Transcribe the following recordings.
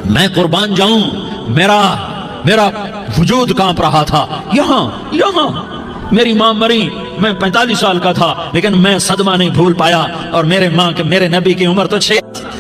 میں قربان جاؤں، میرا وجود کانپ رہا تھا. یہاں میری ماں مری، میں 45 سال کا تھا، لیکن میں صدمہ نہیں بھول پایا. اور میرے نبی کی عمر تو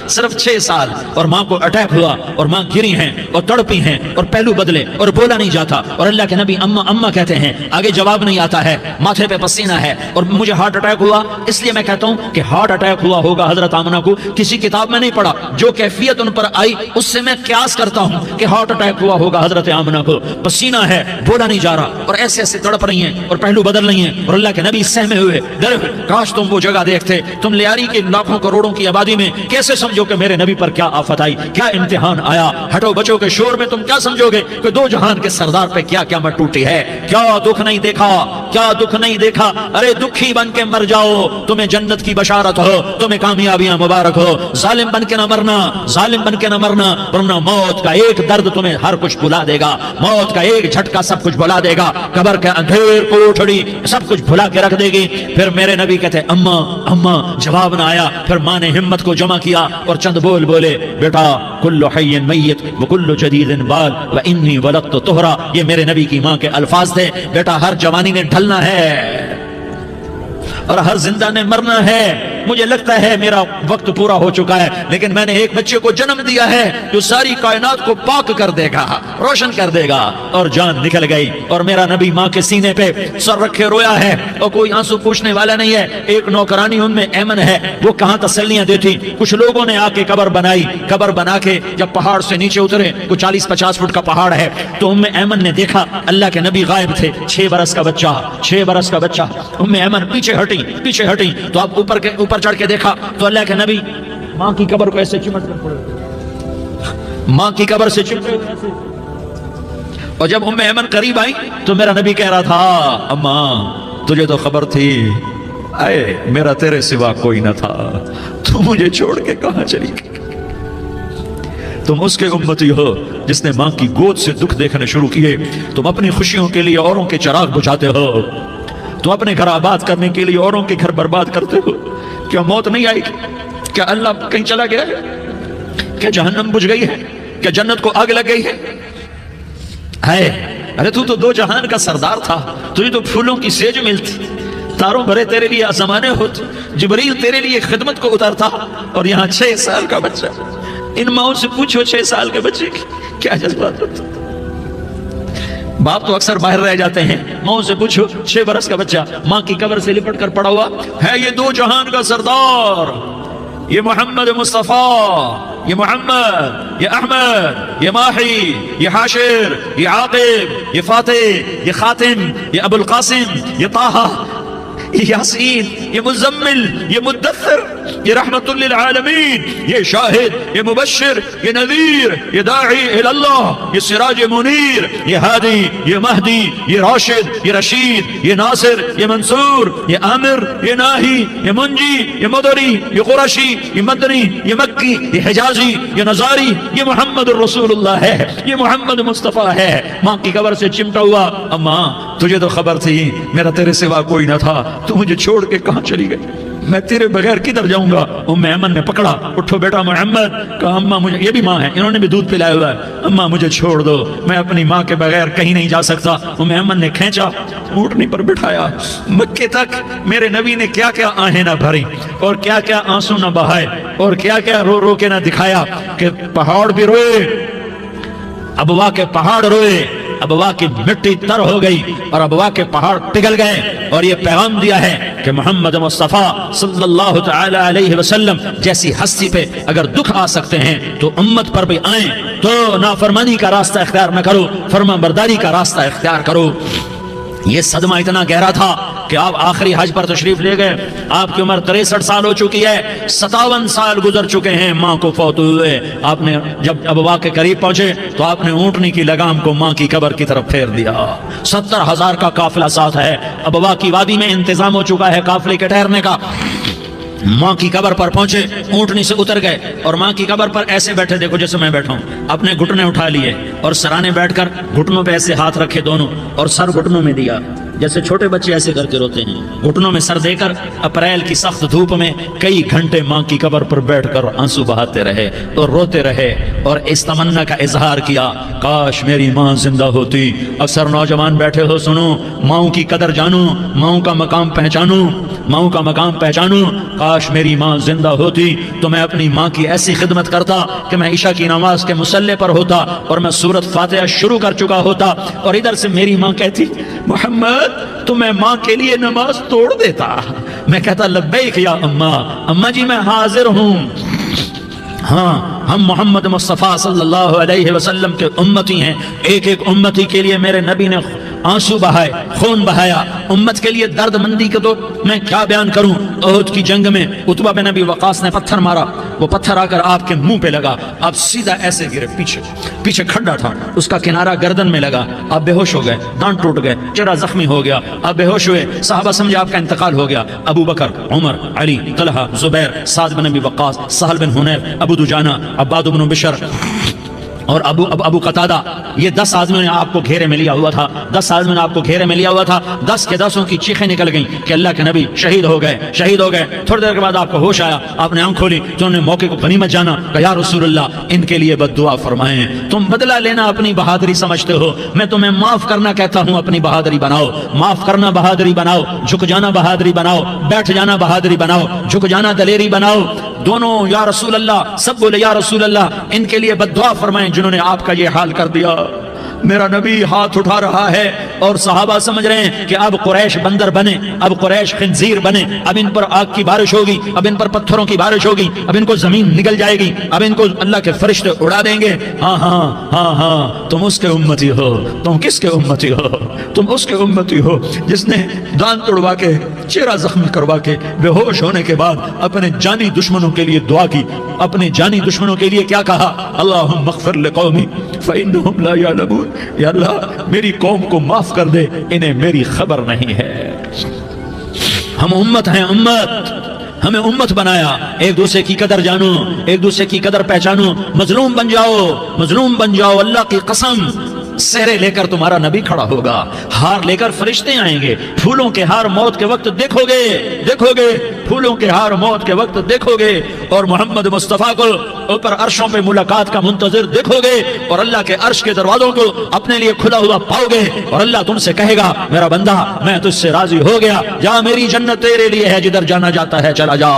صرف 6 سال، اور ماں کو اٹیک ہوا اور ماں گری ہیں اور تڑپی ہیں اور پہلو بدلے اور بولا نہیں جاتا. اور اللہ کے نبی اما کہتے ہیں، آگے جواب نہیں آتا ہے، ماتھے پہ پسینہ ہے. اور مجھے ہارٹ اٹیک ہوا، اس لیے میں کہتا ہوں کہ ہارٹ اٹیک ہوا ہوگا حضرت آمنہ کو، کسی کتاب میں نہیں پڑھا. جو کیفیت ان پر آئی اس سے میں قیاس کرتا ہوں کہ ہارٹ اٹیک ہوا ہوگا حضرت آمنہ کو. پسینہ ہے، بولا نہیں جا رہا، اور ایسے تڑپ رہی ہیں اور پہلو بدل رہی ہیں. اور اللہ کے نبی سہمے ہوئے، ڈرے ہوئے. کاش تم وہ جگہ دیکھتے. تم لیاری کے لاکھوں کروڑوں کی آبادی میں کیسے سمجھو کہ میرے نبی پر کیا آفت آئی، کیا امتحان آیا. ہٹو بچوں کے شور میں تم کیا سمجھو گے کہ 2 جہان کے سردار پہ کیا قیامت ٹوٹی ہے. کیا دکھ نہیں دیکھا. ارے دکھی بن کے مر جاؤ، تمہیں جنت کی بشارت ہو، تمہیں کامیابیاں مبارک ہو. ظالم بن کے نہ مرنا، ورنہ موت کا ایک درد تمہیں ہر کچھ بھلا دے گا. موت کا ایک جھٹکا سب کچھ بھلا دے گا. قبر کے اندھیر کوٹھڑی سب کچھ بھلا کے رکھ دے گی. پھر میرے نبی کہتے اما جواب نہ آیا. پھر ماں نے ہمت کو جمع کیا اور چند بولے، بیٹا کل حی میت وکل جدید بال وانی ولدت طہرا. یہ میرے نبی کی ماں کے الفاظ تھے. بیٹا ہر جوانی نے ڈھلنا ہے اور ہر زندہ نے مرنا ہے. مجھے لگتا ہے میرا وقت پورا ہو چکا ہے، لیکن میں نے ایک بچے کو جنم دیا ہے جو ساری کائنات کو پاک کر دے گا، روشن کر دے گا. اور جان نکل گئی، اور میرا نبی ماں کے سینے پہ سر رکھے رویا ہے، اور کوئی آنسو پوچھنے والا نہیں ہے. ایک نوکرانی ایمن ہے، وہ کہاں تسلیاں دیتی. کچھ لوگوں نے آ کے قبر بنا کے جب پہاڑ سے نیچے اترے، کوئی 40-50 فٹ کا پہاڑ ہے، تو ایمن نے دیکھا اللہ کے نبی غائب تھے. 6 برس کا بچہ. ایمن پیچھے ہٹی تو آپ اوپر چڑھ کے دیکھا تو اللہ کے نبی ماں کی قبر کو ایسے چمٹ کر پڑے، ماں کی قبر سے چمٹے ایسے. اور جب ایمن قریب آئی تو میرا نبی کہہ رہا تھا، اما تجھے تو خبر تھی، اے میرا تیرے سوا کوئی نہ تھا، تو مجھے چھوڑ کے کہاں چلی گئی. تم اس کے امتی ہو جس نے ماں کی گود سے دکھ دیکھنے شروع کیے. تم اپنی خوشیوں کے لیے اوروں کے چراغ بجھاتے ہو، تم اپنے گھر آباد کرنے کے لیے اوروں کے گھر برباد کرتے ہو. کیا موت نہیں آئی؟ کیا اللہ کہیں چلا گیا ہے؟ کیا جہنم بجھ گئی ہے؟ کیا جنت کو آگ لگ گئی ہے؟ ارے تو 2 جہان کا سردار تھا، تجھے تو پھولوں کی سیج ملتی، تاروں بھرے تیرے لیے آسمانے ہوتے، جبریل تیرے لیے خدمت کو اترتا، اور یہاں 6 سال کا بچہ. ان ماؤں سے پوچھو 6 سال کے بچے کی کیا جذبات ہوتے. باپ تو اکثر باہر رہ جاتے ہیں، ماں سے پوچھو 6 برس کا بچہ ماں کی قبر سے لپٹ کر پڑا ہوا ہے. یہ 2 جہان کا سردار، یہ محمد مصطفیٰ، یہ محمد، یہ احمد، یہ ماہی، یہ حاشر، یہ عاقب، یہ فاتح، یہ خاتم، یہ ابو القاسم، یہ طہ، یہ یاسین، یہ مزمل، یہ مدثر، یہ رحمت للعالمین، یہ شاہد، یہ مبشر، یہ نذیر، یہ داعی الاللہ، یہ سراج منیر، یہ ہادی، یہ مہدی، یہ راشد، یہ رشید، یہ ناصر، یہ منصور، یہ عامر، یہ ناہی، یہ منجی، یہ مدری، یہ قرشی، یہ مدنی، یہ مکی، یہ حجازی، یہ نظاری. یہ محمد الرسول اللہ ہے، یہ محمد مصطفیٰ ہے. ماں کی قبر سے چمٹا ہوا، اما تجھے تو خبر تھی میرا تیرے سوا کوئی نہ تھا، تو مجھے چھوڑ کے کہاں چلی گئی، میں تیرے بغیر کدھر جاؤں گا. ایمن نے پکڑا، اٹھو بیٹا محمد. کہا اما مجھے، یہ بھی ماں ہے، انہوں نے بھی دودھ پلایا ہوا ہے، اما مجھے چھوڑ دو، میں اپنی ماں کے بغیر کہیں نہیں جا سکتا. ایمن نے کھینچا، اونٹنی پر بٹھایا. مکے تک میرے نبی نے کیا کیا آہیں نہ بھری، اور کیا کیا آنسو نہ بہائے، اور کیا کیا رو رو کے نہ دکھایا کہ پہاڑ بھی روئے، ابوا کے پہاڑ روئے، ابوا کی مٹی تر ہو گئی اور ابوا کے پہاڑ پگھل گئے. اور یہ پیغام دیا ہے کہ محمد مصطفیٰ صلی اللہ تعالی علیہ وسلم جیسی ہستی پہ اگر دکھ آ سکتے ہیں تو امت پر بھی آئیں. تو نافرمانی کا راستہ اختیار نہ کرو، فرما برداری کا راستہ اختیار کرو. یہ صدمہ اتنا گہرا تھا کہ آپ آخری حج پر تشریف لے گئے. آپ کی عمر 63 سال ہو چکی ہے، 57 سال گزر چکے ہیں ماں کو فوت ہوئے. آپ نے جب ابوا کے قریب پہنچے تو آپ نے اونٹنی کی لگام کو ماں کی قبر کی طرف پھیر دیا. 70,000 کا قافلہ ساتھ ہے. ابوا کی وادی میں انتظام ہو چکا ہے قافلے کے ٹھہرنے کا. ماں کی قبر پر پہنچے، اونٹنی سے اتر گئے اور ماں کی قبر پر ایسے بیٹھے، دیکھو جیسے میں بیٹھا ہوں، اپنے گھٹنے اٹھا لیے اور سرانے بیٹھ کر گھٹنوں پہ ایسے ہاتھ رکھے دونوں اور سر گھٹنوں میں دیا. جیسے چھوٹے بچے ایسے کر کے روتے ہیں، گھٹنوں میں سر دے کر اپریل کی سخت دھوپ میں کئی گھنٹے ماں کی قبر پر بیٹھ کر آنسو بہاتے رہے اور روتے رہے اور اس تمنا کا اظہار کیا، کاش میری ماں زندہ ہوتی۔ اکثر نوجوان بیٹھے ہو، سنو، ماؤں کی قدر جانو، ماؤں کا مقام پہچانو، ماؤں کا مقام پہچانو۔ کاش میری ماں زندہ ہوتی تو میں اپنی ماں کی ایسی خدمت کرتا کہ میں عشاء کی نماز کے مصلی پر ہوتا اور میں سورۃ فاتحہ شروع کر چکا ہوتا، اور ادھر سے میری ماں کہتی محمد تو میں ماں کے لیے نماز توڑ دیتا۔ میں کہتا لبیک یا اماں جی میں حاضر ہوں۔ ہاں، ہم محمد مصطفیٰ صلی اللہ علیہ وسلم کے امتی ہیں، ایک ایک امتی کے لیے میرے نبی نے آنسو بہائے، خون بہایا، امت کے لیے درد مندی کے تو میں کیا بیان کروں۔ احد کی جنگ میں عتبہ بن ابی وقاص نے پتھر مارا، وہ پتھر آ کر آپ کے منہ پہ لگا، آپ سیدھا ایسے گرے، پیچھے کھڈا تھا، اس کا کنارہ گردن میں لگا، آپ بے ہوش ہو گئے، دانت ٹوٹ گئے، چہرہ زخمی ہو گیا، آپ بے ہوش ہوئے، صحابہ سمجھے آپ کا انتقال ہو گیا۔ ابو بکر، عمر، علی، طلحہ، زبیر، سعد بن ابی وقاص، سہل بن حنیف، ابو دجانہ، عباد بن بشر اور ابو قتادہ، یہ 10 آدمیوں نے آپ کو گھیرے میں لیا ہوا تھا، 10 آدمیوں نے آپ کو گھیرے میں لیا ہوا تھا، 10 کے 10 کی چیخیں نکل گئیں کہ اللہ کے نبی شہید ہو گئے، شہید ہو گئے۔ تھوڑی دیر کے بعد آپ کو ہوش آیا، آپ نے آنکھ کھولی تو انہوں نے موقع کو غنیمت جانا کہ یا رسول اللہ ان کے لیے بد دعا فرمائیں، تم بدلہ لینا اپنی بہادری سمجھتے ہو، میں تمہیں معاف کرنا کہتا ہوں اپنی بہادری بناؤ، معاف کرنا بہادری بناؤ، جھک جانا بہادری بناؤ، بیٹھ جانا بہادری بناؤ، جھک جانا دلیری بناؤ۔ دونوں یا رسول اللہ، سب بولے یا رسول اللہ، ان کے لیے بد دعا فرمائیں جنہوں نے آپ کا یہ حال کر دیا۔ میرا نبی ہاتھ اٹھا رہا ہے اور صحابہ سمجھ رہے ہیں کہ اب قریش بندر بنے، اب قریش خنزیر بنے، اب ان پر آگ کی بارش ہوگی، اب ان پر پتھروں کی بارش ہوگی، اب ان کو زمین نگل جائے گی، اب ان کو اللہ کے فرشتے اڑا دیں گے۔ ہاں ہاں ہاں ہاں، تم اس کے امتی ہو، تم کس کے امتی ہو؟ تم اس کے امتی ہو جس نے دانت توڑوا کے، چہرہ زخمی کروا کے، بے ہوش ہونے کے بعد اپنے جانی دشمنوں کے لیے دعا کی، اپنے جانی دشمنوں کے لیے کیا کہا؟ اللہم اغفر لقومی فإنہم لا یعلمون، یا اللہ میری قوم کو معاف کر دے، انہیں میری خبر نہیں ہے۔ ہم امت ہیں، امت، ہمیں امت بنایا، ایک دوسرے کی قدر جانو، ایک دوسرے کی قدر پہچانو، مظلوم بن جاؤ، مظلوم بن جاؤ، اللہ کی قسم سہرے لے کر تمہارا نبی کھڑا ہوگا، ہار لے کر فرشتے آئیں گے، پھولوں کے ہار موت کے وقت دیکھو گے، دیکھو گے، پھولوں کے ہار موت کے وقت دیکھو گے، اور محمد مصطفیٰ کو اوپر عرشوں پہ ملاقات کا منتظر دیکھو گے، اور اللہ کے عرش کے دروازوں کو اپنے لیے کھلا ہوا پاؤ گے، اور اللہ تم سے کہے گا میرا بندہ میں تجھ سے راضی ہو گیا، جا میری جنت تیرے لیے ہے، جدھر جانا جاتا ہے چلا جا۔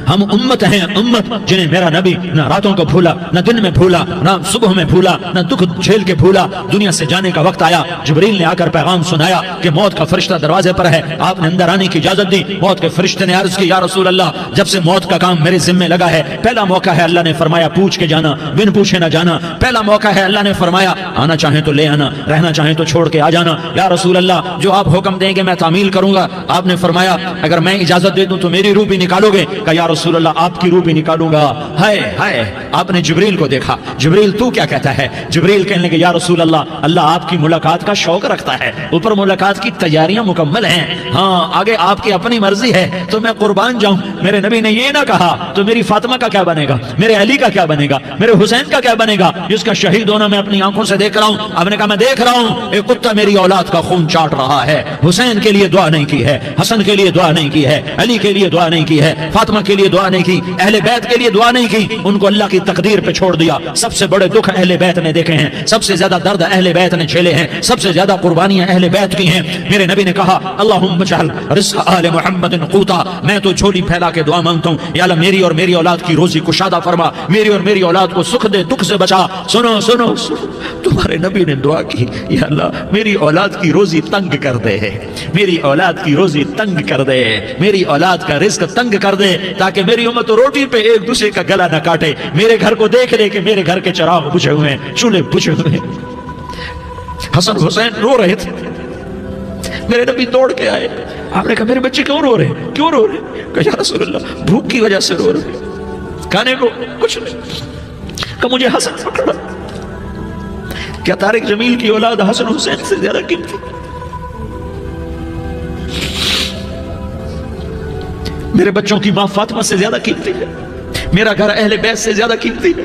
ہم امت ہیں، امت جنہیں میرا نبی نہ راتوں کو بھولا، نہ دن میں بھولا، نہ صبح میں بھولا، نہ دکھ جھیل کے بھولا۔ دنیا سے جانے کا وقت آیا، جبریل نے آ کر پیغام سنایا کہ موت کا فرشتہ دروازے پر ہے، آپ نے اندر آنے کی اجازت دی۔ موت کے فرشتے نے عرض کی یا رسول اللہ جب سے موت کا کام میرے ذمہ لگا ہے، پہلا موقع ہے، اللہ نے فرمایا پوچھ کے جانا، بن پوچھے نہ جانا، پہلا موقع ہے، اللہ نے فرمایا آنا چاہیں تو لے آنا، رہنا چاہیں تو چھوڑ کے آ جانا۔ یا رسول اللہ جو آپ حکم دیں گے میں تعمیل کروں گا۔ آپ نے فرمایا اگر میں اجازت دے دوں تو میری روح بھی نکالو گے؟ کہا یا رسول اللہ آپ کی روح بھی نکالوں گا۔ ہائے ہائے، آپ نے جبریل کو دیکھا، جبریل تو کیا کہتا ہے؟ جبریل کہنے لگے یا رسول اللہ آپ کی ملاقات کا شوق رکھتا ہے، اوپر ملاقات کی تیاریاں مکمل ہیں، ہاں آگے آپ کی اپنی مرضی ہے تو میں قربان جاؤں۔ میرے نبی نے یہ نہ کہا تو میری فاطمہ کا کیا بنے گا، میرے علی کا کیا بنے گا، میرے حسین کا کیا بنے گا جس کا شہید ہونا میں اپنی آنکھوں سے دیکھ رہا ہوں۔ آپ نے کہا میں دیکھ رہا ہوں ایک کتا میری اولاد کا خون چاٹ رہا ہے، حسین کے لیے دعا نہیں کی ہے، حسن کے لیے دعا نہیں کی ہے، علی کے لیے دعا نہیں کی ہے، فاطمہ کے لیے دعا نہیں کی، اہل بیت کے لیے دعا نہیں کی، ان کو اللہ کی تقدیر پہ چھوڑ دیا۔ سب سے بڑے دکھ اہل بیت نے دیکھے ہیں، سب سے زیادہ درد اہل بیت نے جھیلے ہیں، سب سے زیادہ قربانیاں اہل بیت کی ہیں۔ میرے نبی نے کہا اللہم اجعل رزق آل محمد قوتا، میں تو جھولی پھیلا کے دعا مانگتا ہوں یا اللہ میری اور میری اولاد کی روزی کشادہ فرما، میری اور میری اولاد کو سکھ دے، دکھ سے بچا۔ سنو سنو تمہارے نبی نے دعا کی یا اللہ میری اولاد کی روزی تنگ کر دے، میری اولاد کی روزی تنگ کر دے، میری اولاد کا رزق تنگ کر دے تاکہ میری امت روٹی پہ ایک دوسرے کا گلا نہ کاٹے، میرے گھر کو دیکھ لے کہ میرے گھر کے چراغ بجھے ہوئے ہیں، چولہے بجھے ہوئے ہیں۔ حسن حسین رو رہے تھے، میرے نبی دوڑ کے آئے، آپ نے کہا میرے بچے کیوں رو رہے ہیں، کیوں رو رہے ہیں؟ کہا یا رسول اللہ بھوک کی وجہ سے رو رہے ہیں، کھانے کو کچھ نہیں۔ کہ مجھے حسن پکڑا، کیا طارق جمیل کی اولاد حسن حسین سے زیادہ قیمتی؟ میرے بچوں کی ماں فاطمہ سے زیادہ قیمتی ہے، میرا گھر اہل بیت سے زیادہ قیمتی ہے۔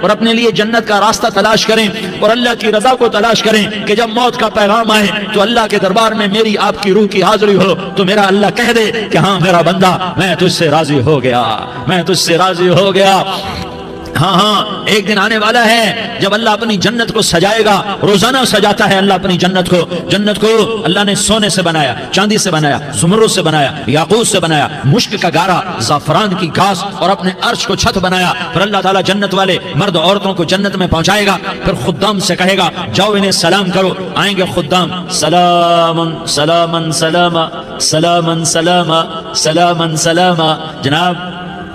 اور اپنے لیے جنت کا راستہ تلاش کریں اور اللہ کی رضا کو تلاش کریں کہ جب موت کا پیغام آئے تو اللہ کے دربار میں میری آپ کی روح کی حاضری ہو تو میرا اللہ کہہ دے کہ ہاں میرا بندہ میں تجھ سے راضی ہو گیا، میں تجھ سے راضی ہو گیا۔ ہاں ایک دن آنے والا ہے جب اللہ اپنی جنت کو سجائے گا، روزانہ سجاتا ہے اللہ اپنی جنت کو۔ جنت کو اللہ نے سونے سے بنایا، چاندی سے بنایا، زمرد سے بنایا، یاقوت سے بنایا، مشک کا گارا، زعفران کی گھاس اور اپنے عرش کو چھت بنایا۔ پھر اللہ تعالیٰ جنت والے مرد عورتوں کو جنت میں پہنچائے گا، پھر خدام سے کہے گا جاؤ انہیں سلام کرو۔ آئیں گے خدام، سلامن سلامن سلاما سلامن سلاما سلامن سلاما، جناب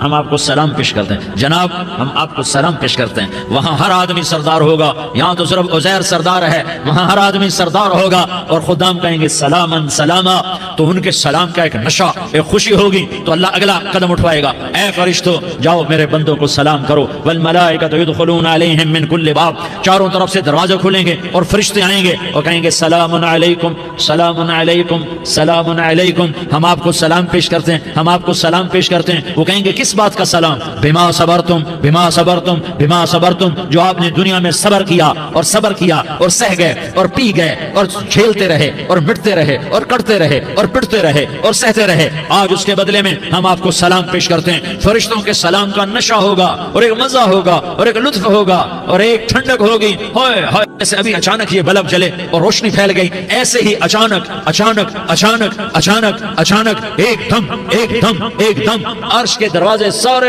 ہم آپ کو سلام پیش کرتے ہیں، جناب ہم آپ کو سلام پیش کرتے ہیں۔ وہاں ہر آدمی سردار ہوگا، یہاں تو صرف عزیر سردار ہے، وہاں ہر آدمی سردار ہوگا اور خدام کہیں گے سلامن سلاما، تو ان کے سلام کا ایک نشہ، ایک خوشی ہوگی، تو اللہ اگلا قدم اٹھوائے گا، اے فرشتوں جاؤ میرے بندوں کو سلام کرو۔ والملائکۃ یدخلون علیہم من کل باب، چاروں طرف سے دروازے کھلیں گے اور فرشتے آئیں گے اور کہیں گے سلام علیکم سلام علیکم سلام علیکم، ہم آپ کو سلام پیش کرتے ہیں، ہم آپ کو سلام پیش کرتے ہیں۔ وہ کہیں گے کس بات کا سلام؟ بما صبرتم بما صبرتم بما صبرتم، جو آپ نے دنیا میں صبر کیا اور صبر کیا اور سہ گئے اور پی گئے اور جھیلتے رہے اور مٹتے رہے اور کٹتے رہے اور پٹتے رہے اور سہتے رہے، آج اس کے بدلے میں ہم آپ کو سلام پیش کرتے ہیں۔ فرشتوں کے سلام کا نشہ ہوگا اور ایک مزہ ہوگا اور ایک لطف ہوگا اور ایک ٹھنڈک ہوگی۔ ہائے ہائے، ایسے ابھی اچانک یہ بلب جلے اور روشنی پھیل گئی، ایسے ہی اچانک اچانک اچانک اچانک اچانک ایک دم عرش کے دروازے سارے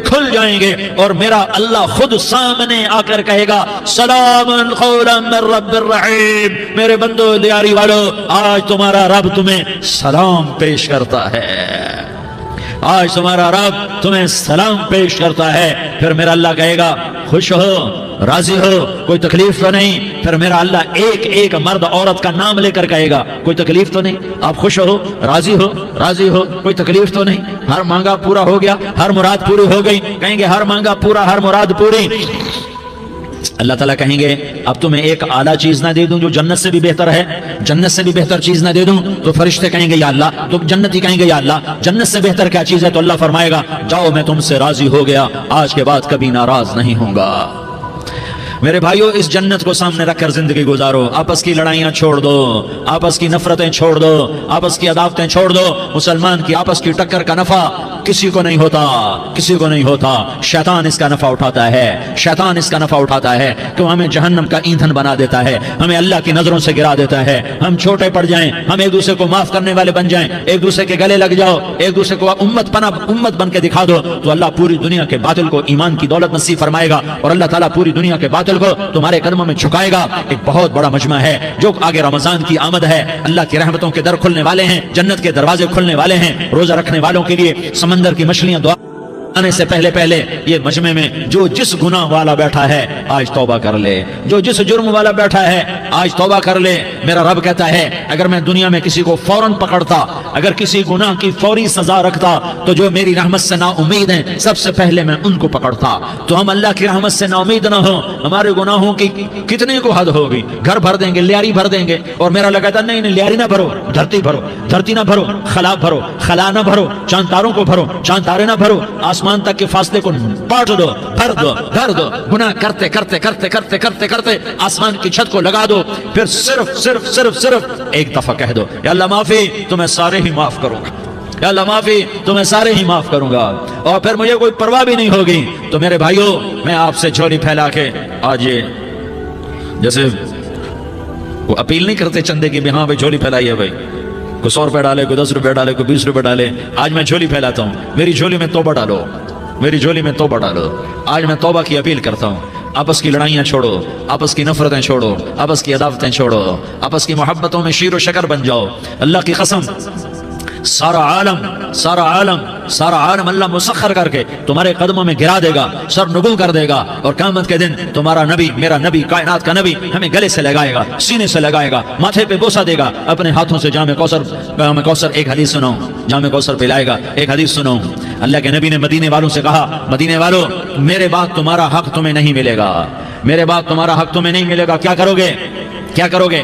کھل جائیں گے اور میرا اللہ خود سامنے آ کر کہے گا سلام قولا من رب الرحیم، میرے بندو دیاری والو آج تمہارا رب تمہیں سلام پیش کرتا ہے، آج تمہارا رب تمہیں سلام پیش کرتا ہے۔ پھر میرا اللہ کہے گا خوش ہو، راضی ہو، کوئی تکلیف تو نہیں؟ پھر میرا اللہ ایک ایک مرد عورت کا نام لے کر کہے گا کوئی تکلیف تو نہیں؟ آپ خوش ہو، راضی ہو، راضی ہو، کوئی تکلیف تو نہیں؟ ہر مانگا پورا ہو گیا، ہر مراد پوری ہو گئی؟ کہیں گے ہر مانگا پورا، ہر مراد پوری۔ اللہ تعالیٰ کہیں گے اب تمہیں ایک اعلیٰ چیز نہ دے دوں جو جنت سے بھی بہتر ہے، جنت سے بھی بہتر چیز نہ دے دوں؟ تو فرشتے کہیں گے یا اللہ، تو جنتی کہیں گے یا اللہ جنت سے بہتر کیا چیز ہے؟ تو اللہ فرمائے گا جاؤ میں تم سے راضی ہو گیا، آج کے بعد کبھی ناراض نہیں ہوں گا۔ میرے بھائیو اس جنت کو سامنے رکھ کر زندگی گزارو، آپس کی لڑائیاں چھوڑ دو، آپس کی نفرتیں چھوڑ دو، آپس کی عداوتیں چھوڑ دو۔ مسلمان کی آپس کی ٹکر کا نفع کسی کو نہیں ہوتا، کسی کو نہیں ہوتا، شیطان اس کا نفع اٹھاتا ہے، شیطان اس کا نفع اٹھاتا ہے کہ وہ ہمیں جہنم کا ایندھن بنا دیتا ہے، ہمیں اللہ کی نظروں سے گرا دیتا ہے، ہم چھوٹے پڑ جائیں، ہم ایک دوسرے کو معاف کرنے والے بن جائیں، ایک دوسرے کے گلے لگ جاؤ، ایک دوسرے کو امت بن کے دکھا دو، تو اللہ پوری دنیا کے باطل کو ایمان کی دولت نصیب فرمائے گا اور اللہ تعالیٰ پوری دنیا کے باطل کو تمہارے قدموں میں جھکائے گا۔ ایک بہت بڑا مجمع ہے جو آگے رمضان کی آمد ہے، اللہ کی رحمتوں کے در کھلنے والے ہیں، جنت کے دروازے کھلنے والے ہیں، روزہ رکھنے والوں کے لیے سمندر کی مچھلیاں دعا آنے سے پہلے یہ مجمع میں جو جس گناہ والا بیٹھا ہے آج توبہ کر لے، جو جس جرم والا بیٹھا ہے آج توبہ کر لے۔ میرا رب کہتا ہے اگر میں دنیا میں کسی کو فوراً پکڑتا، اگر کسی گناہ کی فوری سزا رکھتا تو جو میری رحمت سے نا امید ہیں سب سے پہلے میں ان کو پکڑتا۔ تو ہم اللہ کی رحمت سے نا امید نہ ہو، ہمارے گناہوں کی کتنے کو حد ہوگی، گھر بھر دیں گے، لیاری بھر دیں گے، اور میرا اللہ کہتا نہیں لیاری نہ بھرو، دھرتی بھرو، دھرتی نہ بھرو، خلا بھرو، خلا نہ بھرو، چاند تاروں کو بھرو، چاند تارے نہ بھرو، آسمان تک کے فاصلے کو پاٹ دو، بھر دو، بھر دو، گناہ کرتے کرتے کرتے کرتے کرتے کرتے آسمان کی چھت کو لگا دو، پھر صرف صرف صرف صرف ایک دفعہ کہہ دو یا اللہ معافی، تمہیں سارے ہی معاف کروں گا، یا اللہ معافی، تمہیں سارے ہی معاف کروں گا، اور پھر مجھے کوئی پرواہ بھی نہیں ہوگی۔ تو میرے بھائیوں میں آپ سے جھولی پھیلا کے آج یہ جیسے وہ اپیل نہیں کرتے چندے کی بھی ہاں بھائی جھولی پھیلائیے بھائی، کوئی 100 روپے ڈالے، کوئی 10 روپے ڈالے، کوئی 20 روپے ڈالے، آج میں جھولی پھیلاتا ہوں، میری جھولی میں توبہ ڈالو، میری جھولی میں توبہ ڈالو، آج میں توبہ کی اپیل کرتا ہوں۔ آپس کی لڑائیاں چھوڑو، آپس کی نفرتیں چھوڑو، آپس کی عداوتیں چھوڑو، آپس کی محبتوں میں شیر و شکر بن جاؤ۔ اللہ کی قسم سارا عالم اللہ مسخر کر کے تمہارے قدموں میں گرا دے گا، سر نگو کر دے گا، اور قیامت کے دن تمہارا نبی، میرا نبی، کائنات کا نبی ہمیں گلے سے لگائے گا، سینے سے لگائے گا، ماتھے پہ بوسہ دے گا، اپنے ہاتھوں سے جام کوثر ایک حدیث سناؤں، جام کوثر پلائے گا، ایک حدیث سناؤں۔ اللہ کے نبی نے مدینے والوں سے کہا مدینے والوں میرے بعد تمہارا حق تمہیں نہیں ملے گا، میرے بعد تمہارا حق تمہیں نہیں ملے گا، کیا کرو گے؟ کیا کرو گے؟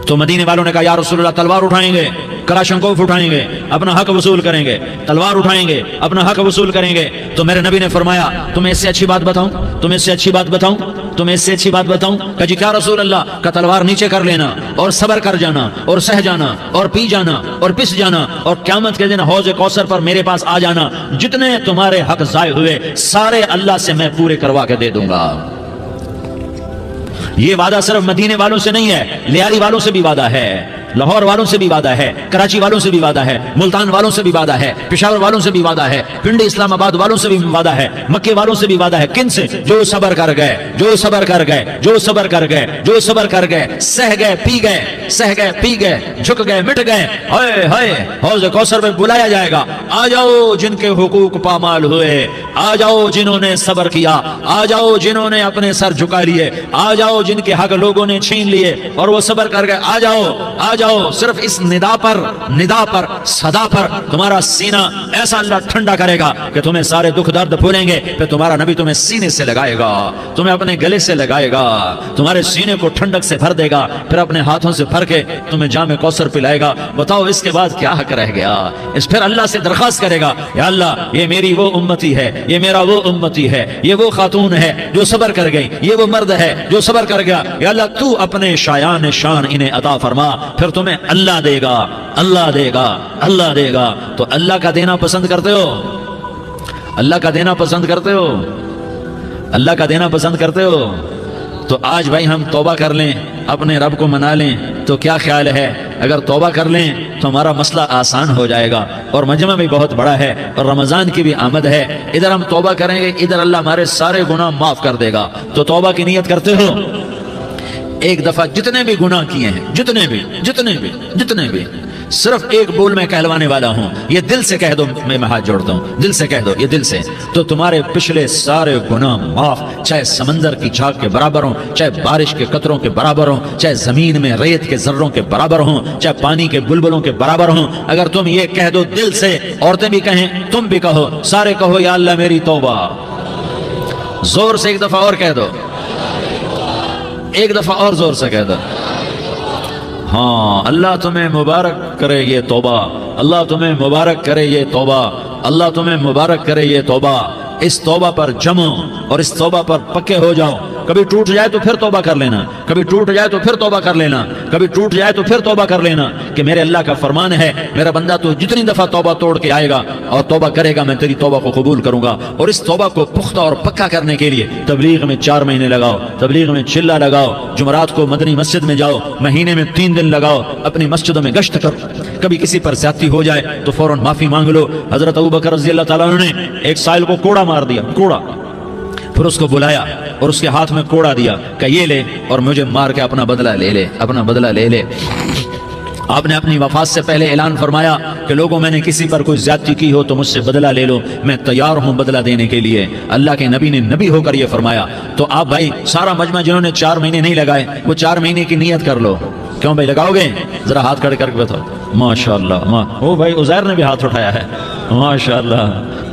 تو مدینے والوں نے کہا یا رسول اللہ تلوار اٹھائیں گے، کلاشنکوف اٹھائیں گے، اپنا حق وصول کریں گے، تلوار اٹھائیں گے، اپنا حق وصول کریں گے۔ تو میرے نبی نے فرمایا تمہیں اس سے اچھی بات بتاؤں، تمہیں اس سے اچھی بات بتاؤں، تمہیں اس سے اچھی بات بتاؤں؟ کہ جی کیا رسول اللہ؟ کا تلوار نیچے کر لینا اور صبر کر جانا اور سہ جانا اور پی جانا اور پس جانا اور قیامت کے دن حوض کوثر پر میرے پاس آ جانا، جتنے تمہارے حق ضائع ہوئے سارے اللہ سے میں پورے کروا کے دے دوں گا۔ یہ وعدہ صرف مدینے والوں سے نہیں ہے، لیاری والوں سے بھی وعدہ ہے، لاہور والوں سے بھی وعدہ ہے، کراچی والوں سے بھی وعدہ ہے، ملتان والوں سے بھی وعدہ ہے، پشاور والوں سے بھی وعدہ ہے، پنڈی اسلام آباد والوں سے بھی وعدہ ہے، مکے والوں سے بھی وعدہ ہے۔ کن سے؟ جو صبر کر گئے، جو صبر کر گئے، جو صبر کر گئے، جو صبر کر گئے، سہ گئے، پی گئے، سہ گئے، پی گئے، جھک گئے، مٹ گئے۔ ہائے ہائے، حوض کوثر میں بلایا جائے گا، آ جاؤ جن کے حقوق پامال ہوئے، آ جاؤ جنہوں نے صبر کیا، آ جاؤ جنہوں نے اپنے سر جھکا لیے، آ جاؤ جن کے حق لوگوں نے چھین لیے اور وہ صبر کر گئے، آ جاؤ، آ جاؤ۔ صرف اس ندا پر، صدا پر تمہارا سینہ ایسا اللہ ٹھنڈا کرے گا کہ تمہیں سارے دکھ درد بھولیں گے۔ پھر تمہارا نبی تمہیں سینے سے لگائے گا، تمہیں اپنے گلے سے لگائے گا، تمہارے سینے کو ٹھنڈک سے بھر دے گا، پھر اپنے ہاتھوں سے بھر کے تمہیں جام کوثر پلائے گا۔ بتاؤ اس کے بعد کیا حق رہ گیا؟ اس پھر اللہ سے درخواست کرے گا، یا اللہ یہ میری وہ امتی ہے، یہ میرا وہ امتی ہے، یہ وہ خاتون ہے جو صبر کر گئی، یہ وہ مرد ہے جو صبر کر گیا، یا اللہ تو اپنے شایان شان انہیں عطا فرما۔ پھر تمہیں اللہ دے گا، اللہ دے گا، اللہ دے گا۔ تو اللہ کا دینا پسند کرتے ہو؟ اللہ کا دینا پسند کرتے ہو؟ اللہ کا دینا پسند کرتے ہو؟ تو آج بھائی ہم توبہ کر لیں، اپنے رب کو منا لیں، تو کیا خیال ہے اگر توبہ کر لیں تو ہمارا مسئلہ آسان ہو جائے گا، اور مجمع بھی بہت بڑا ہے اور رمضان کی بھی آمد ہے، ادھر ہم توبہ کریں گے، ادھر اللہ ہمارے سارے گناہ معاف کر دے گا۔ تو توبہ کی نیت کرتے ہو؟ ایک دفعہ جتنے بھی گناہ کیے ہیں، جتنے بھی صرف ایک بول میں کہلوانے والا ہوں، یہ دل سے کہہ دو، میں ہاتھ جوڑتا ہوں، دل سے کہہ دو، یہ دل سے، تو تمہارے پچھلے سارے گناہ معاف، چاہے سمندر کی جھاگ کے برابر ہوں، چاہے بارش کے قطروں کے برابر ہوں، چاہے زمین میں ریت کے ذروں کے برابر ہوں، چاہے پانی کے بلبلوں کے برابر ہوں۔ اگر تم یہ کہہ دو دل سے، عورتیں بھی کہیں، تم بھی کہو، سارے کہو یا اللہ میری توبہ، زور سے ایک دفعہ اور کہہ دو، ایک دفعہ اور زور سے کہہ دو۔ ہاں، اللہ تمہیں مبارک کرے یہ توبہ، اللہ تمہیں مبارک کرے یہ توبہ، اللہ تمہیں مبارک کرے یہ توبہ۔ اس توبہ پر جمو اور اس توبہ پر پکے ہو جاؤ۔ کبھی ٹوٹ جائے تو پھر توبہ کر لینا، کبھی ٹوٹ جائے تو پھر توبہ کر لینا، کبھی ٹوٹ جائے تو پھر توبہ کر لینا، کہ میرے اللہ کا فرمان ہے میرا بندہ تو جتنی دفعہ توبہ توڑ کے آئے گا اور توبہ کرے گا میں تیری توبہ کو قبول کروں گا۔ اور اس توبہ کو پختہ اور پکا کرنے کے لیے تبلیغ میں 4 مہینے لگاؤ، تبلیغ میں چلہ لگاؤ، جمعرات کو مدنی مسجد میں جاؤ، مہینے میں 3 دن لگاؤ، اپنی مسجدوں میں گشت کرو، کبھی کسی پر زیادتی ہو جائے تو فوراً معافی مانگ لو۔ حضرت ابوبکر رضی اللہ تعالیٰ عنہ نے ایک سائل کو کوڑا مار دیا، کوڑا، پھر اس کو بلایا اور اس کے ہاتھ میں کوڑا دیا کہ یہ لے اور مجھے مار کے اپنا بدلہ لے لے، اپنا بدلہ لے لے۔ آپ نے اپنی وفات سے پہلے اعلان فرمایا کہ لوگوں میں نے کسی پر کوئی زیادتی کی ہو تو مجھ سے بدلہ لے لو، میں تیار ہوں بدلہ دینے کے لیے۔ اللہ کے نبی نے نبی ہو کر یہ فرمایا۔ تو آپ بھائی سارا مجمع جنہوں نے 4 مہینے نہیں لگائے وہ 4 مہینے کی نیت کر لو۔ کیوں بھائی لگاؤ گے؟ ذرا ہاتھ کھڑے کر کے بتاؤ۔ ماشاءاللہ، او بھائی عزیر نے بھی ہاتھ اٹھایا ہے، ماشاءاللہ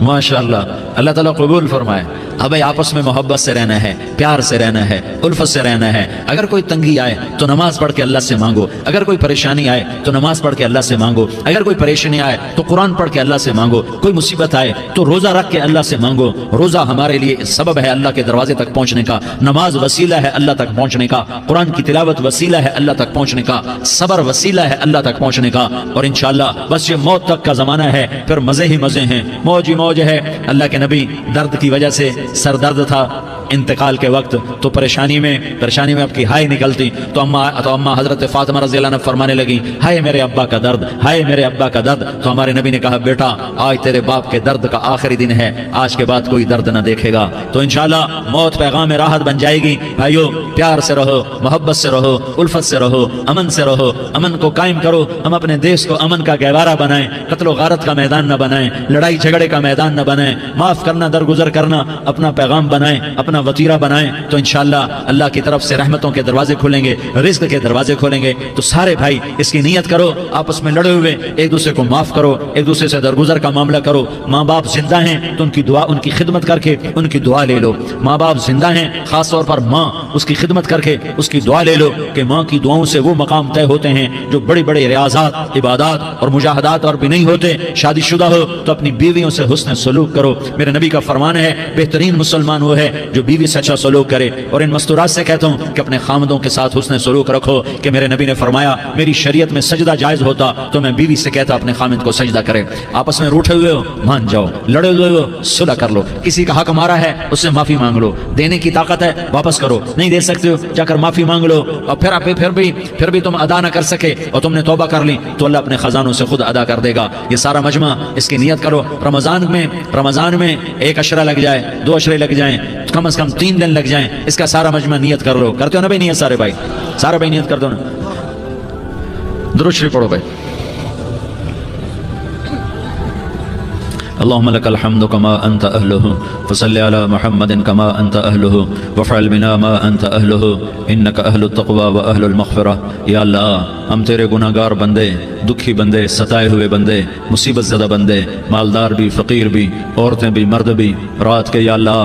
ماشاءاللہ، اللہ تعالیٰ قبول فرمائے۔ اب بھائی آپس میں محبت سے رہنا ہے، پیار سے رہنا ہے، الفت سے رہنا ہے۔ اگر کوئی تنگی آئے تو نماز پڑھ کے اللہ سے مانگو، اگر کوئی پریشانی آئے تو نماز پڑھ کے اللہ سے مانگو، اگر کوئی پریشانی آئے تو قرآن پڑھ کے اللہ سے مانگو، کوئی مصیبت آئے تو روزہ رکھ کے اللہ سے مانگو۔ روزہ ہمارے لیے سبب ہے اللہ کے دروازے تک پہنچنے کا، نماز وسیلہ ہے اللہ تک پہنچنے کا، قرآن کی تلاوت وسیلہ ہے اللہ تک پہنچنے کا، صبر وسیلہ ہے اللہ تک پہنچنے کا۔ اور انشاءاللہ بس یہ موت تک کا زمانہ ہے، پھر مزے ہی مزے ہیں، موج ہی موج ہے۔ اللہ کے نبی درد کی وجہ سے سر درد تھا انتقال کے وقت، تو پریشانی میں اب کی ہائے نکلتی تو اما حضرت فاطمہ رضی اللہ عنہ فرمانے لگی، ہائے میرے ابا کا درد، ہائے میرے ابا کا درد۔ تو ہمارے نبی نے کہا بیٹا آج تیرے باپ کے درد کا آخری دن ہے، آج کے بعد کوئی درد نہ دیکھے گا۔ تو انشاءاللہ موت پیغام راحت بن جائے گی۔ بھائیو پیار سے رہو، محبت سے رہو، الفت سے رہو، امن سے رہو، امن کو قائم کرو۔ ہم اپنے دیش کو امن کا گہوارہ بنائیں، قتل و غارت کا میدان نہ بنائیں، لڑائی جھگڑے کا میدان نہ بنائیں، معاف کرنا، درگزر کرنا اپنا پیغام بنائیں، اپنا وطیرہ بنائیں، تو انشاءاللہ اللہ کی طرف سے رحمتوں کے دروازے کھولیں گے، رزق کے دروازے کھولیں گے۔ تو سارے بھائی اس کی نیت کرو، آپس میں لڑے ہوئے ایک دوسرے کو معاف کرو، ایک دوسرے سے درگزر کا معاملہ کرو۔ ماں باپ زندہ ہیں تو ان کی دعا، ان کی خدمت کر کے ان کی دعا لے لو۔ ماں باپ زندہ ہیں، خاص طور پر ماں، اس کی خدمت کر کے اس کی دعا لے لو کہ ماں کی دعاؤں سے وہ مقام طے ہوتے ہیں جو بڑی بڑے ریاضات، عبادات اور مجاہدات اور بھی نہیں ہوتے۔ شادی شدہ ہو تو اپنی بیویوں سے حسن سلوک کرو۔ میرے نبی کا فرمان ہے بہترین مسلمان وہ ہے جو بیوی سے اچھا سلوک کرے۔ اور ان مستورات سے کہتا ہوں کہ اپنے خامدوں کے ساتھ حسن سلوک رکھو، کہ میرے نبی نے فرمایا میری شریعت میں سجدہ جائز ہوتا تو میں بیوی سے کہتا اپنے خامد کو سجدہ کرے۔ آپس میں روٹھے ہوئے ہو مان جاؤ، لڑے ہوئے ہو صلح کر لو، کسی کا حق مارا ہے اس سے معافی مانگ لو، دینے کی طاقت ہے واپس کرو، نہیں دے سکتے ہو جا کر معافی مانگ لو، اور پھر بھی تم ادا نہ کر سکے اور تم نے توبہ کر لی تو اللہ اپنے خزانوں سے خود ادا کر دے گا۔ یہ سارا مجمع اس کی نیت کرو۔ رمضان میں ایک عشرہ لگ جائے، 2 عشرے لگ جائیں، کم از کم 3 دن لگ جائیں، اس کا سارا مجمع نیت کر لو۔ کرتے ہو نا بھائی نیت؟ سارے بھائی نیت کر دو نا، درود شریف پڑھو بھائی۔ اللهم لك الحمد كما أنت أهله فصل على محمد كما أنت أهله وفعل بنا ما أنت أهله إنك أهل التقوى وأهل المغفرة۔ یا اللہ ہم تیرے گناہگار بندے، دکھی بندے، ستائے ہوئے بندے، مصیبت زدہ بندے، مالدار بھی، فقیر بھی، عورتیں بھی، مرد بھی، رات کے یا اللہ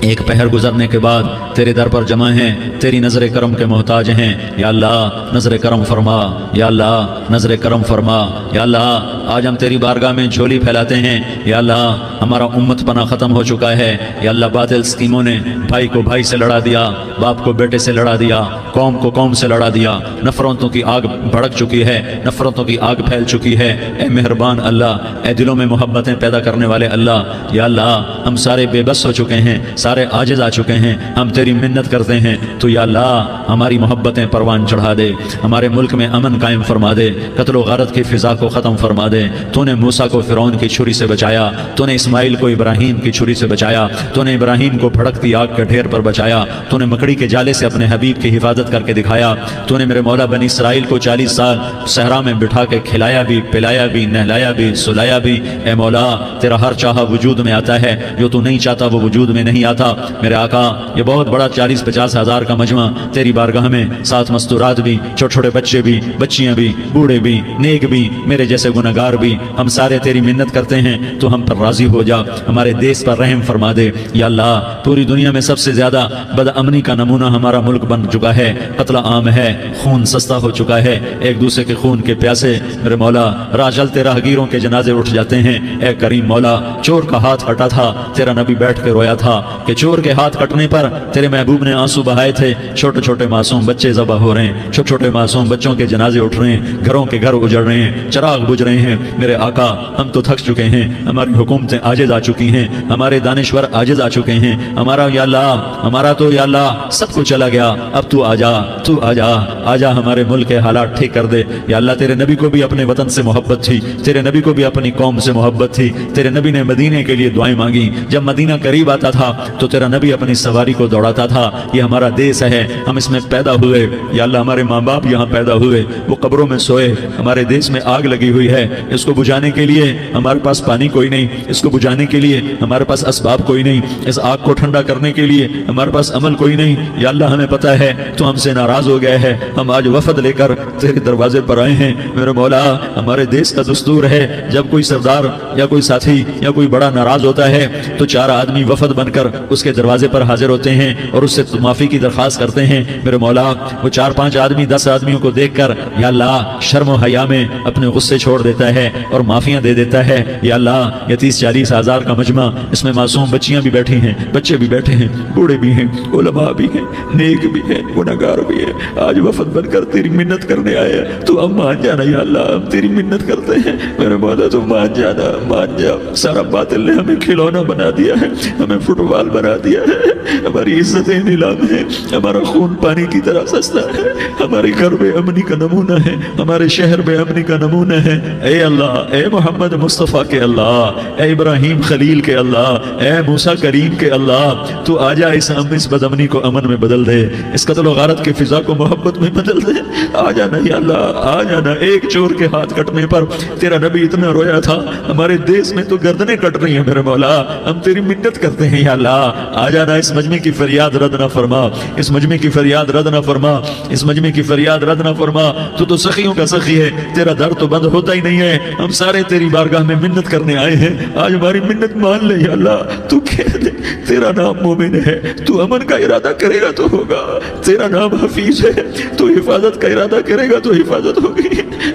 ایک پہر گزرنے کے بعد تیرے در پر جمع ہیں، تیری نظر کرم کے محتاج ہیں۔ یا اللہ نظر کرم فرما، یا اللہ نظر کرم فرما۔ یا اللہ آج ہم تیری بارگاہ میں جھولی پھیلاتے ہیں۔ یا اللہ ہمارا امت پناہ ختم ہو چکا ہے۔ یا اللہ باطل اسکیموں نے بھائی کو بھائی سے لڑا دیا، باپ کو بیٹے سے لڑا دیا، قوم کو قوم سے لڑا دیا، نفرتوں کی آگ بھڑک چکی ہے، نفرتوں کی آگ پھیل چکی ہے۔ اے مہربان اللہ، اے دلوں میں محبتیں پیدا کرنے والے اللہ، یا اللہ ہم سارے بے بس ہو چکے ہیں، سارے عاجز آ چکے ہیں، ہم تیری منت کرتے ہیں تو یا اللہ ہماری محبتیں پروان چڑھا دے، ہمارے ملک میں امن قائم فرما دے، قتل و غارت کی فضا کو ختم فرما دے۔ تو نے موسیٰ کو فرعون کی چھری سے بچایا، تو نے اسماعیل کو ابراہیم کی چھری سے بچایا، تو نے ابراہیم کو بھڑکتی آگ کے ڈھیر پر بچایا، تو نے مکڑی کے جالے سے اپنے حبیب کی حفاظت کر کے دکھایا، تو نے میرے مولا بنی اسرائیل کو 40 سال صحرا میں بٹھا کے کھلایا بھی، پلایا بھی، نہلایا بھی، سلایا بھی۔ اے مولا تیرا ہر چاہا وجود میں آتا ہے، جو تو نہیں چاہتا وہ وجود میں نہیں آتا۔ میرے آقا یہ بہت بڑا 40-50 ہزار کا مجمع تیری بارگاہ میں، 7 مستورات بھی، چھوٹے چھوٹے بچے بھی، بچیاں بھی، بوڑھے بھی، نیک بھی، میرے جیسے گناہگار بھی، ہم سارے تیری منت کرتے ہیں تو ہم پر راضی ہو جا، ہمارے دیس پر رحم فرما دے۔ یا اللہ پوری دنیا میں سب سے زیادہ بد امنی کا نمونہ ہمارا ملک بن چکا ہے، قتل عام ہے، خون سستا ہو چکا ہے، ایک دوسرے کے خون کے پیاسے میرے مولا راہ چلتے راہگیروں کے جنازے اٹھ جاتے ہیں۔ اے کریم مولا چور کا ہاتھ کٹا تھا، تیرا نبی بیٹھ کے رویا تھا کہ چور کے ہاتھ کٹنے پر تیرے محبوب نے آنسو بہائے تھے، چھوٹے چھوٹے معصوم بچے ذبح ہو رہے ہیں، چھوٹے چھوٹے معصوم بچوں کے جنازے اٹھ رہے ہیں، گھروں کے گھر اجڑ رہے ہیں، چراغ بجھ رہے ہیں۔ میرے آقا ہم تو تھک چکے ہیں، ہماری حکومتیں عاجز آ چکی ہیں، ہمارے دانشور عاجز آ چکے ہیں، ہمارا یا اللہ ہمارا تو یا اللہ سب کچھ چلا گیا، اب تو آجا، تو آجا، آجا ہمارے ملک کے حالات ٹھیک کر دے۔ یا اللہ تیرے نبی کو بھی اپنے وطن سے محبت تھی، تیرے نبی کو بھی اپنی قوم سے محبت تھی، تیرے نبی نے مدینے کے لیے دعائیں مانگی، جب مدینہ قریب آتا تھا تو تیرا نبی اپنی سواری کو دوڑاتا تھا۔ یہ ہمارا دیس ہے، ہم اس میں پیدا ہوئے، یا اللہ ہمارے ماں باپ یہاں پیدا ہوئے، وہ قبروں میں سوئے، ہمارے دیس میں آگ لگی ہوئی ہے، اس کو بجھانے کے لیے ہمارے پاس پانی کوئی نہیں، اس کو بجھانے کے لیے ہمارے پاس اسباب کوئی نہیں، اس آگ کو ٹھنڈا کرنے کے لیے ہمارے پاس عمل کوئی نہیں۔ یا اللہ ہمیں پتہ ہے تو ہم سے ناراض ہو گئے ہے، ہم آج وفد لے کر تیرے دروازے پر آئے ہیں۔ میرے مولا ہمارے دیس کا دستور ہے جب کوئی سردار یا کوئی ساتھی یا کوئی بڑا ناراض ہوتا ہے تو 4 آدمی وفد بن کر اس کے دروازے پر حاضر ہوتے ہیں اور اس سے معافی کی درخواست کرتے ہیں۔ میرے مولا وہ 4-5 آدمی 10 آدمیوں کو دیکھ کر یا اللہ شرم و حیا میں اپنے غصے چھوڑ دیتا ہے اور معافیاں دے دیتا ہے۔ یا اللہ یہ 30-40 ہزار کا مجمع، اس میں معصوم بچیاں بھی بیٹھی ہیں، بچے بھی بیٹھے ہیں، بوڑھے بھی ہیں، علماء بھی ہیں، نیک بھی ہیں، گناہگار بھی ہیں، آج وفد بن کر تیری منت کرنے آئے ہیں، تو ہم مان جانا یا اللہ، ہم تیری منت کرتے ہیں میرے مولا، تو مان جانا، مان جا۔ سارا باطل نے ہمیں کھلونا بنا دیا ہے، ہمیں فٹ بال بنا دیا ہے، ہماری عزتیں نیلام ہے، ہمارا خون پانی کی طرح سستا ہے، ہمارے گھر بے امنی کا نمونہ ہے، ہمارے شہر بے امنی کا نمونہ ہے۔ اے اللہ، اے محمد مصطفیٰ کے اللہ، اے ابراہیم خلیل کے اللہ، اے موسیٰ کریم کے اللہ، تو آجا اس بد امنی کو امن میں بدل دے، اس قتل و غارت کی فضا کو محبت میں بدل دے۔ آ جانا یا اللہ، آ جانا۔ ایک چور کے ہاتھ کٹنے پر تیرا نبی اتنا رویا تھا، ہمارے دیس میں تو گردنیں کٹ رہی ہیں میرے مولا، ہم تیری منت کرتے ہیں یا اللہ، آ جانا۔ اس مجمع کی فریاد رد نہ فرما، اس مجمع کی فریاد رد نہ فرما، اس مجمع کی فریاد رد نہ فرما۔ تو سخیوں کا سخی ہے، تیرا در تو بند ہوتا ہی نہیں ہے، ہم سارے تیری بارگاہ میں منت کرنے آئے ہیں، آج ہماری منت مان لے یا اللہ۔ تو کہہ دے تیرا نام مومن ہے، تو امن کا ارادہ کرے گا تو ہوگا، تیرا نام حفیظ ہے، تو حفاظت کا ارادہ کرے گا تو حفاظت ہوگی،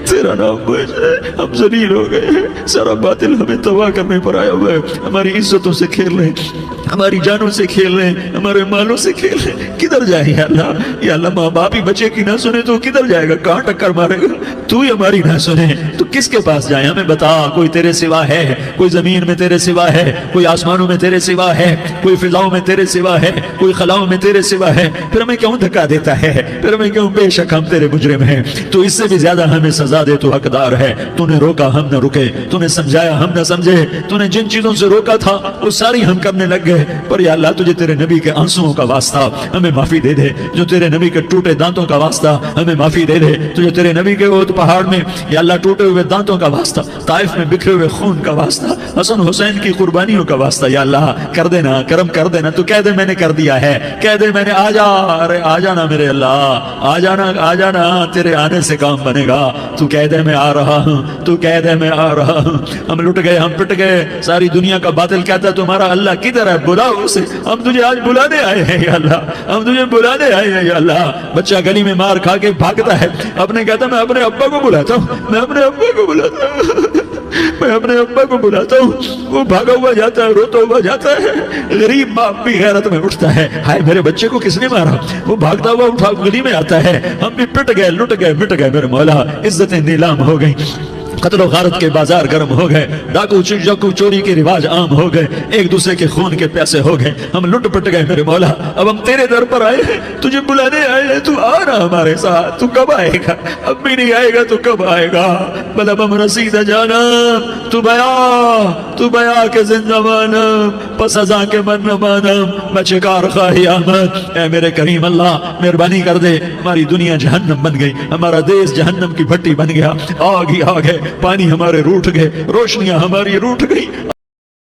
تیرا نام معز ہے۔ ہم ذلیل ہو گئے ہیں، سارا باطل ہمیں تباہ کرنے پر آیا ہوا ہے، ہماری عزتوں سے کھیل رہے ہیں، ہماری جانوں سے کھیل رہے ہیں، ہمارے مالوں سے کھیل رہے ہیں۔ کدھر جائے یا اللہ؟ یا اللہ، ماں باپ ہی بچے کی نہ سنے تو کدھر جائے گا؟ کہاں ٹکر مارے گا؟ تو ہی ہماری نہ سنے تو کس کے پاس جائیں؟ ہمیں بتا، کوئی تیرے سوا ہے؟ کوئی زمین میں تیرے سوا ہے؟ کوئی آسمانوں میں تیرے سوا ہے؟ کوئی فضاؤں میں تیرے سوا ہے؟ کوئی خلاؤں میں تیرے سوا ہے؟ پھر ہمیں کیوں دھکا دیتا ہے؟ پھر ہمیں کیوں؟ بے شک ہم تیرے مجرم ہیں، تو اس سے بھی زیادہ ہمیں سزا دے، تو حقدار ہے۔ تو نے روکا ہم نہ رکے، تو نے سمجھایا ہم نہ سمجھے، تو نے جن چیزوں سے روکا تھا وہ ساری ہم کرنے لگ گئے، پر یا اللہ تجھے تیرے نبی کے آنسوؤں کا واسطہ ہمیں معافی دے دے، جو تیرے نبی کے ٹوٹے دانتوں کا واسطہ ہمیں معافی دے دے، تجھے تیرے نبی کے احد پہاڑ میں یا اللہ ٹوٹے ہوئے دانتوں کا واسطہ، طائف میں بکھرے ہوئے خون کا واسطہ، حسن حسین کی قربانیوں کا واسطہ یا اللہ کر دینا، کرم کر دینا۔ تو کہہ دے میں نے کر دیا ہے، کہہ دے میں نے، آ جا، ارے آ جانا میرے اللہ، آ جانا، آ جانا، تیرے آنے سے کام بنے گا۔ تو کہہ دے میں آ رہا ہوں، تو کہہ دے میں آ رہا ہوں۔ ہم لٹ گئے، ہم پٹ گئے، ساری دنیا کا باطل کہتا ہے تمہارا اللہ کدھر ہے؟ بلاؤ اسے، ہم تجھے آج بلانے آئے ہیں یا اللہ، ہم تجھے بلانے آئے ہیں یا اللہ۔ بچہ گلی میں مار کھا کے بھاگتا ہے، اپنے کہتا میں اپنے ابا کو بلاتا ہوں، میں اپنے ابا کو بلاتا ہوں، میں اپنے ابا کو بلاتا ہوں، وہ بھاگا ہوا جاتا ہے، روتا ہوا جاتا ہے۔ غریب باپ بھی غیرت میں اٹھتا ہے، ہائے میرے بچے کو کس نے مارا؟ وہ بھاگتا ہوا اٹھا گلی میں آتا ہے۔ ہم بھی پٹ گئے، لٹ گئے، مٹ گئے میرے مولا، عزتیں نیلام ہو گئیں، قتل و غارت کے بازار گرم ہو گئے، ڈاکو چوری کے رواج عام ہو گئے، ایک دوسرے کے خون کے پیاسے ہو گئے، ہم لٹ پٹ گئے میرے مولا۔ اب ہم تیرے در پر آئے ہیں، تجھے بلانے آئے ہیں، تو آ رہا ہمارے ساتھ، تو کب آئے گا؟ اب بھی نہیں آئے گا تو کب آئے گا؟ بلب ہم رسید جانا، تو بیا کے زندہ مانم، پس ازاں کے من مانم، میں چکار خواہی آمد۔ اے میرے کریم اللہ، مہربانی کر دے، ہماری دنیا جہنم بن گئی، ہمارا دیس جہنم کی بھٹی بن گیا، آگ ہی آگ ہے، پانی ہمارے روٹھ گئے، روشنیاں ہماری روٹھ گئی۔